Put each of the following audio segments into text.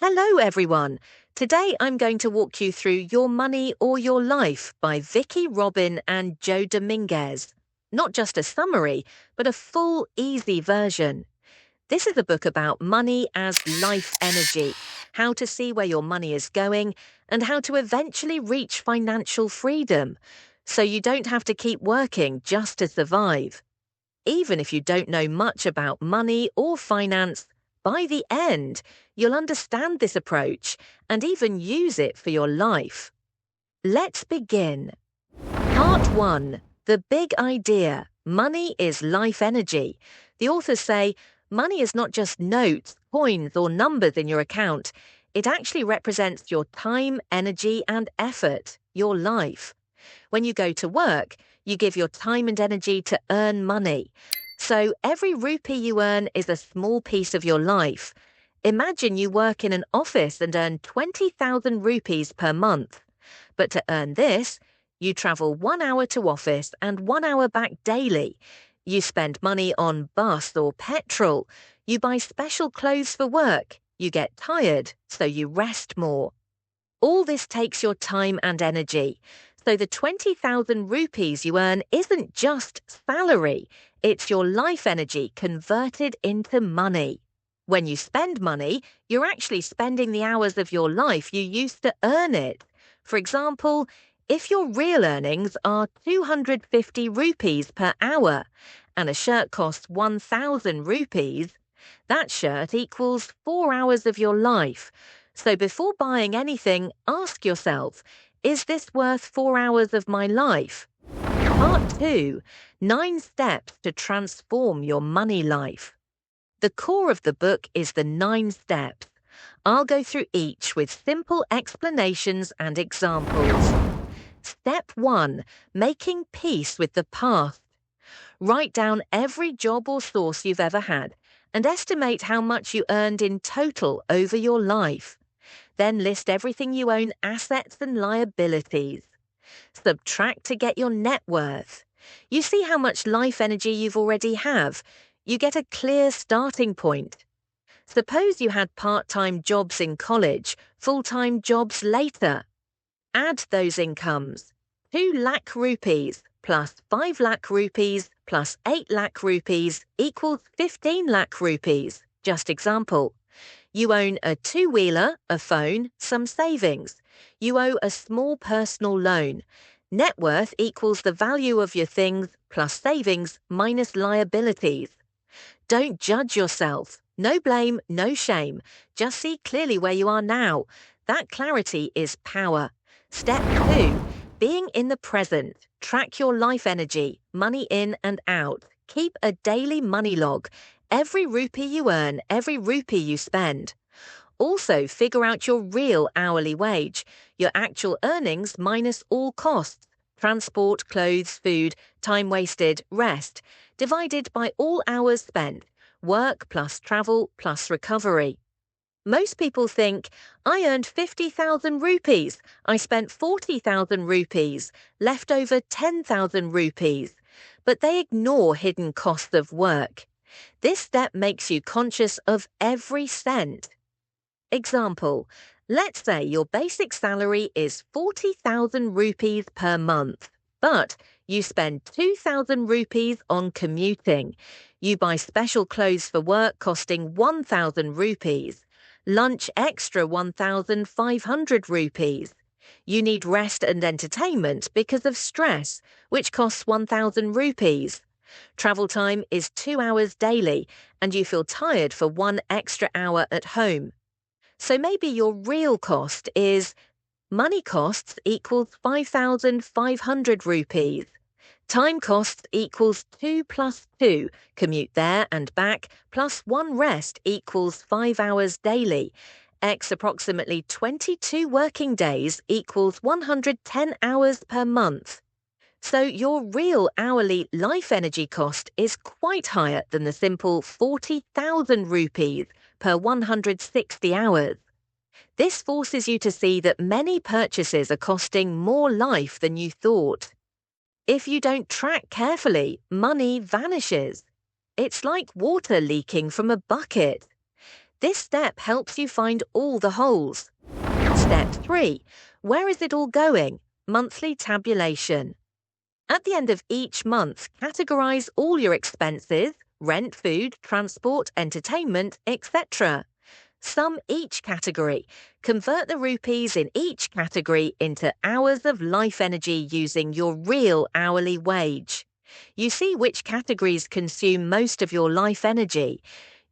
Hello, everyone. Today I'm going to walk you through Your Money or Your Life by Vicki Robin and Joe Dominguez. Not just a summary, but a full, easy version. This is a book about money as life energy, how to see where your money is going, and how to eventually reach financial freedom, so you don't have to keep working just to survive. Even if you don't know much about money or finance, by the end, you'll understand this approach and even use it for your life. Let's begin. Part 1. The Big Idea. Money is life energy. The authors say, money is not just notes, coins, or numbers in your account. It actually represents your time, energy, and effort, your life. When you go to work, you give your time and energy to earn money. So every rupee you earn is a small piece of your life. Imagine you work in an office and earn 20,000 rupees per month. But to earn this, you travel 1 hour to office and 1 hour back daily. You spend money on bus or petrol. You buy special clothes for work. You get tired, so you rest more. All this takes your time and energy. So the 20,000 rupees you earn isn't just salary, it's your life energy converted into money. When you spend money, you're actually spending the hours of your life you used to earn it. For example, if your real earnings are 250 rupees per hour and a shirt costs 1,000 rupees, that shirt equals 4 hours of your life. So before buying anything, ask yourself, is this worth 4 hours of my life? Part 2. 9 Steps to Transform Your Money Life. The core of the book is the 9 steps. I'll go through each with simple explanations and examples. Step 1. Making peace with the past. Write down every job or source you've ever had and estimate how much you earned in total over your life. Then list everything you own, assets and liabilities. Subtract to get your net worth. You see how much life energy you've already have. You get a clear starting point. Suppose you had part-time jobs in college, full-time jobs later. Add those incomes. 2 lakh rupees plus 5 lakh rupees plus 8 lakh rupees equals 15 lakh rupees. Just example. You own a 2-wheeler, a phone, some savings. You owe a small personal loan. Net worth equals the value of your things plus savings minus liabilities. Don't judge yourself. No blame, no shame. Just see clearly where you are now. That clarity is power. Step 2. Being in the present. Track your life energy, money in and out. Keep a daily money log. Every rupee you earn, every rupee you spend. Also, figure out your real hourly wage, your actual earnings minus all costs, transport, clothes, food, time wasted, rest, divided by all hours spent, work plus travel plus recovery. Most people think, I earned 50,000 rupees, I spent 40,000 rupees, left over 10,000 rupees, but they ignore hidden costs of work. This step makes you conscious of every cent. Example, let's say your basic salary is 40,000 rupees per month, but you spend 2,000 rupees on commuting. You buy special clothes for work costing 1,000 rupees. Lunch extra 1,500 rupees. You need rest and entertainment because of stress, which costs 1,000 rupees. Travel time is 2 hours daily, and you feel tired for 1 extra hour at home. So maybe your real cost is money costs equals 5,500 rupees. Time costs equals 2 plus 2, commute there and back, plus 1 rest equals 5 hours daily. X approximately 22 working days equals 110 hours per month. So your real hourly life energy cost is quite higher than the simple 40,000 rupees per 160 hours. This forces you to see that many purchases are costing more life than you thought. If you don't track carefully, money vanishes. It's like water leaking from a bucket. This step helps you find all the holes. Step 3. Where is it all going? Monthly tabulation. At the end of each month, categorize all your expenses: rent, food, transport, entertainment, etc. Sum each category. Convert the rupees in each category into hours of life energy using your real hourly wage. You see which categories consume most of your life energy.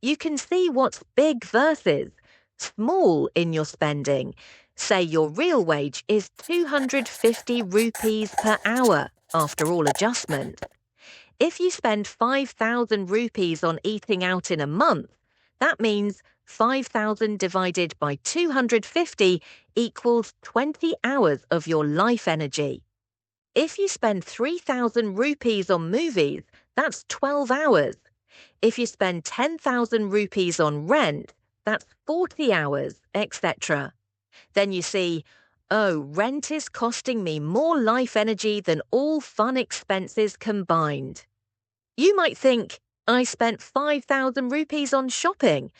You can see what's big versus small in your spending. Say your real wage is 250 rupees per hour after all adjustments. If you spend 5,000 rupees on eating out in a month, that means 5,000 divided by 250 equals 20 hours of your life energy. If you spend 3,000 rupees on movies, that's 12 hours. If you spend 10,000 rupees on rent, that's 40 hours, etc. Then you see, oh, rent is costing me more life energy than all fun expenses combined. You might think, I spent 5,000 rupees on shopping.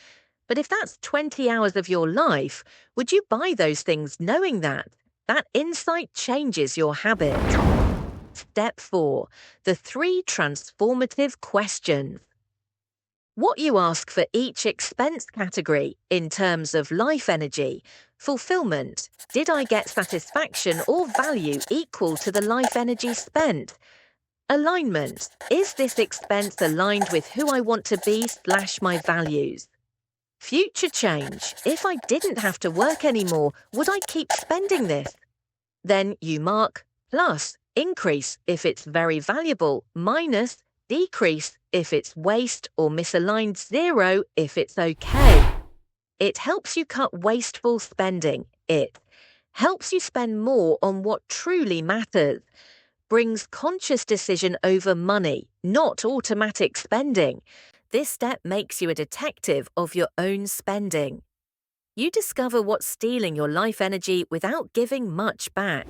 But if that's 20 hours of your life, would you buy those things knowing that? That insight changes your habit. Step 4. The 3 transformative questions. What you ask for each expense category in terms of life energy: fulfillment, did I get satisfaction or value equal to the life energy spent? Alignment, is this expense aligned with who I want to be / my values? Future change, if I didn't have to work anymore, would I keep spending this? Then you mark plus, increase if it's very valuable, minus, decrease if it's waste, or misaligned 0 if it's okay. It helps you cut wasteful spending. It helps you spend more on what truly matters. Brings conscious decision over money, not automatic spending. This step makes you a detective of your own spending. You discover what's stealing your life energy without giving much back.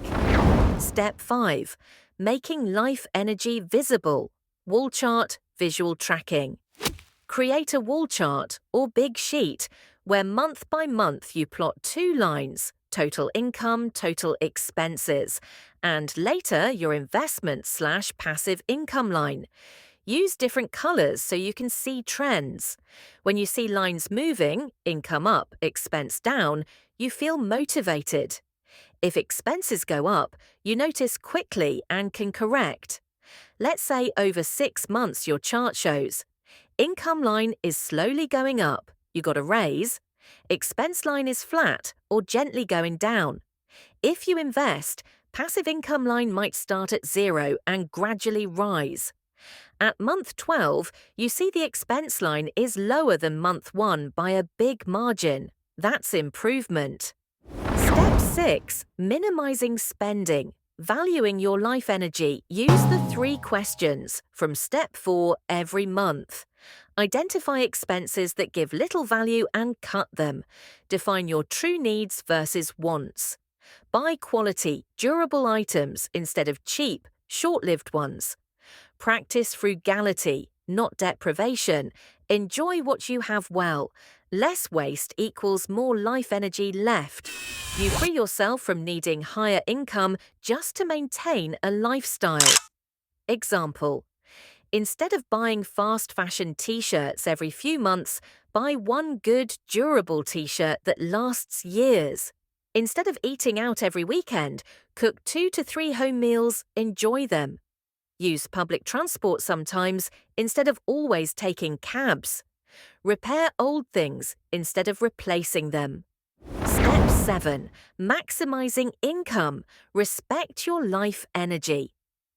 Step 5. Making life energy visible. Wall chart, visual tracking. Create a wall chart or big sheet where month by month you plot 2 lines: total income, total expenses, and later your investment / passive income line. Use different colors so you can see trends. When you see lines moving, income up, expense down, you feel motivated. If expenses go up, you notice quickly and can correct. Let's say over 6 months your chart shows income line is slowly going up, you got a raise. Expense line is flat or gently going down. If you invest, passive income line might start at 0 and gradually rise. At month 12, you see the expense line is lower than month 1 by a big margin. That's improvement. Step 6. Minimizing spending. Valuing your life energy. Use the 3 questions from step 4 every month. Identify expenses that give little value and cut them. Define your true needs versus wants. Buy quality, durable items instead of cheap, short-lived ones. Practice frugality, not deprivation. Enjoy what you have well. Less waste equals more life energy left. You free yourself from needing higher income just to maintain a lifestyle. Example: instead of buying fast fashion t-shirts every few months, buy one good, durable t-shirt that lasts years. Instead of eating out every weekend, cook 2 to 3 home meals, enjoy them. Use public transport sometimes instead of always taking cabs. Repair old things instead of replacing them. Step 7. Maximizing income. Respect your life energy.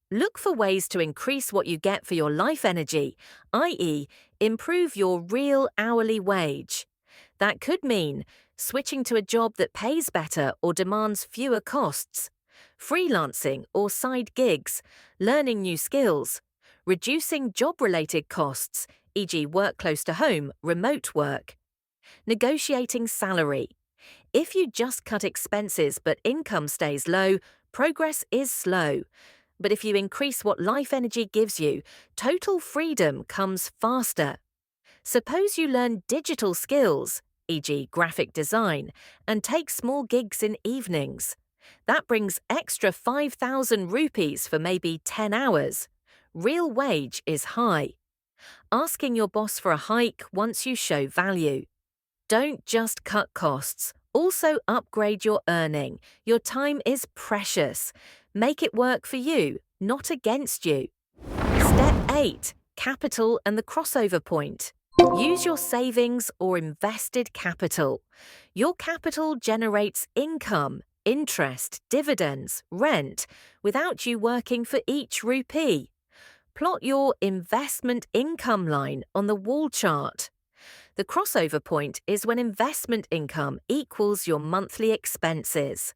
Look for ways to increase what you get for your life energy, i.e., improve your real hourly wage. That could mean switching to a job that pays better or demands fewer costs, freelancing or side gigs, learning new skills, reducing job-related costs, e.g. work close to home, remote work, negotiating salary. If you just cut expenses but income stays low, progress is slow. But if you increase what life energy gives you, total freedom comes faster. Suppose you learn digital skills. e.g. graphic design, and take small gigs in evenings. That brings extra 5,000 rupees for maybe 10 hours. Real wage is high. Asking your boss for a hike once you show value. Don't just cut costs. Also upgrade your earning. Your time is precious. Make it work for you, not against you. Step 8. Capital and the crossover point. Use your savings or invested capital. Your capital generates income, interest, dividends, rent, without you working for each rupee. Plot your investment income line on the wall chart. The crossover point is when investment income equals your monthly expenses.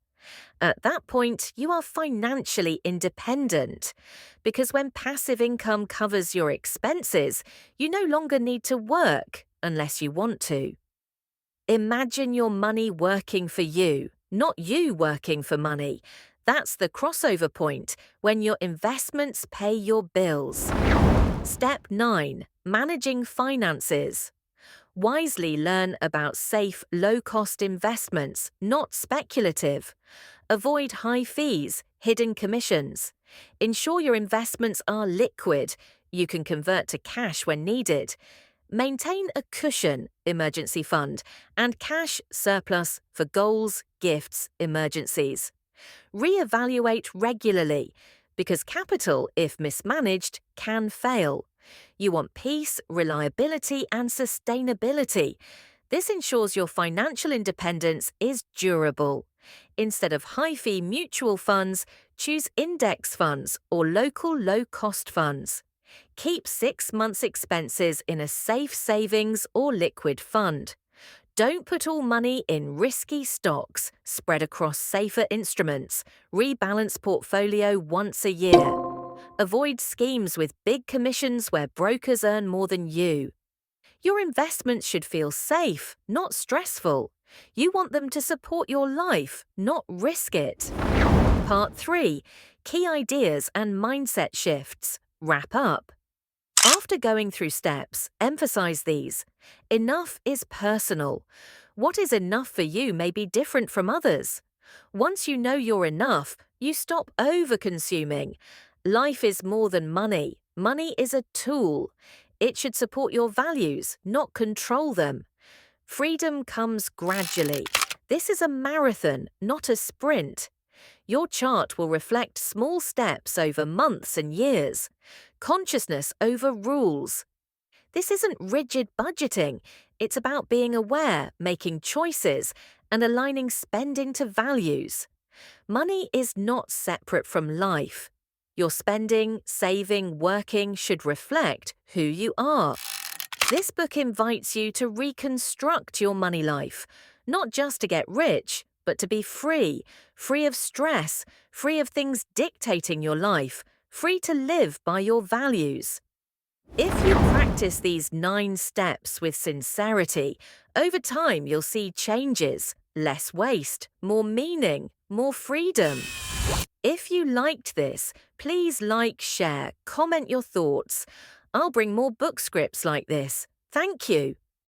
At that point, you are financially independent, because when passive income covers your expenses, you no longer need to work unless you want to. Imagine your money working for you, not you working for money. That's the crossover point, when your investments pay your bills. Step 9. Managing finances. Wisely learn about safe, low-cost investments, not speculative. Avoid high fees, hidden commissions. Ensure your investments are liquid. You can convert to cash when needed. Maintain a cushion, emergency fund, and cash surplus for goals, gifts, emergencies. Re-evaluate regularly, because capital, if mismanaged, can fail. You want peace, reliability, and sustainability. This ensures your financial independence is durable. Instead of high-fee mutual funds, choose index funds or local low-cost funds. Keep 6 months' expenses in a safe savings or liquid fund. Don't put all money in risky stocks. Spread across safer instruments. Rebalance portfolio once a year. Avoid schemes with big commissions where brokers earn more than you. Your investments should feel safe, not stressful. You want them to support your life, not risk it. Part 3. Key ideas and mindset shifts. Wrap up. After going through steps, emphasize these. Enough is personal. What is enough for you may be different from others. Once you know you're enough, you stop over-consuming. Life is more than money. Money is a tool. It should support your values, not control them. Freedom comes gradually. This is a marathon, not a sprint. Your chart will reflect small steps over months and years. Consciousness over rules. This isn't rigid budgeting. It's about being aware, making choices, and aligning spending to values. Money is not separate from life. Your spending, saving, working should reflect who you are. This book invites you to reconstruct your money life, not just to get rich, but to be free, free of stress, free of things dictating your life, free to live by your values. If you practice these 9 steps with sincerity, over time you'll see changes, less waste, more meaning, more freedom. If you liked this, please like, share, comment your thoughts. I'll bring more book scripts like this. Thank you.